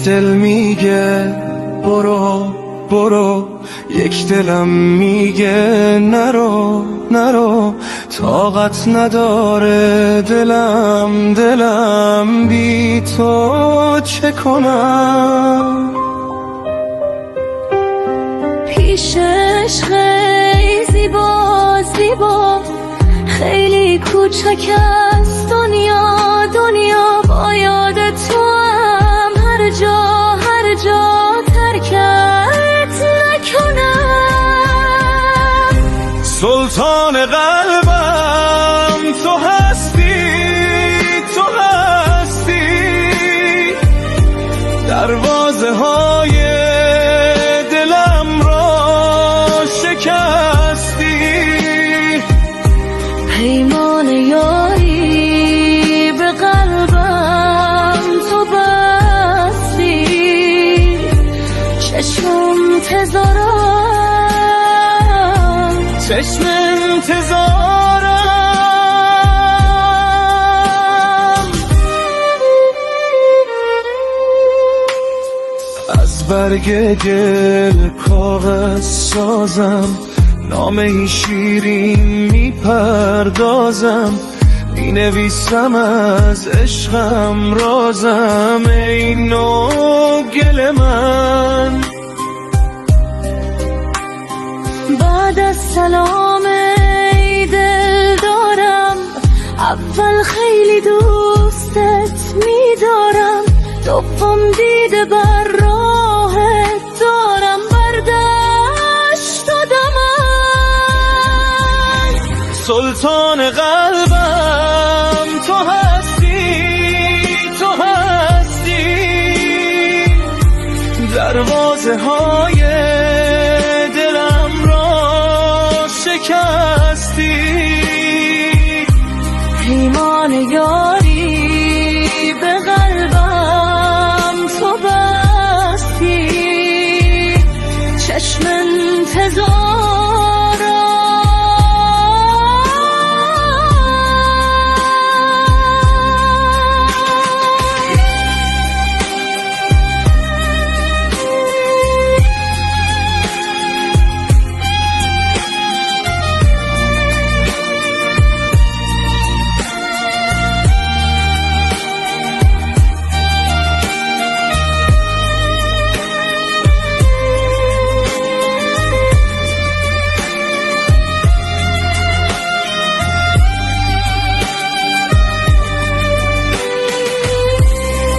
دل میگه برو برو، یک دلم میگه نرو نرو. طاقت نداره دلم بی تو چه کنم. پیشش خیلی زیبا زیبا، خیلی کوچک است دنیا دنیا. با یاد تو هم هر جا ترکت نکنم. سلطان قلبم تو هستی، تو هستی. دروازه های دلم را شکستی. پیمان یاری به قلبم تو بستی. چشم انتظارم. از برگ گل کاغذ سازم، نامه شیرین میپردازم. مینویسم از عشقم رازم، ای نوع گل من. بعد از سلام ای دل دارم، اول خیلی دوستت میدارم. دوم دیده بر راهت دارم، بردشت دمن. سلطان قلبم تو هستی، تو هستی. دروازه های دلم را شکستی. پیمان یاری به قلبم تو بستی. چشم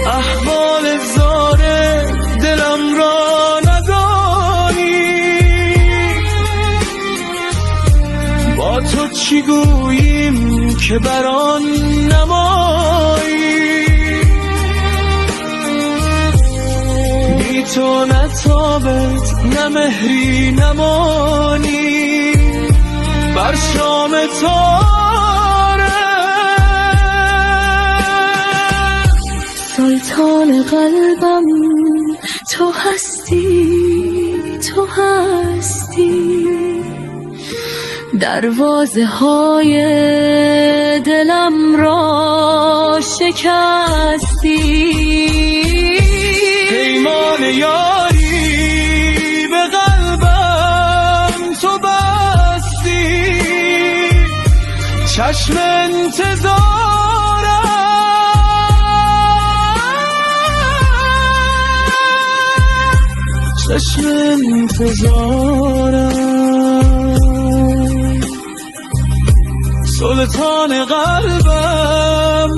احوال زار دلم را ندانی، با تو چی گوییم که بران نمایی. بی تو نه تابت نه مهری نمانی، بر شام تاره. سلطان قلبم تو هستی، تو هستی. دروازه های دلم را شکستی. پیمان یاری به قلبم تو بستی. چشم انتظارم. سلطان قلبم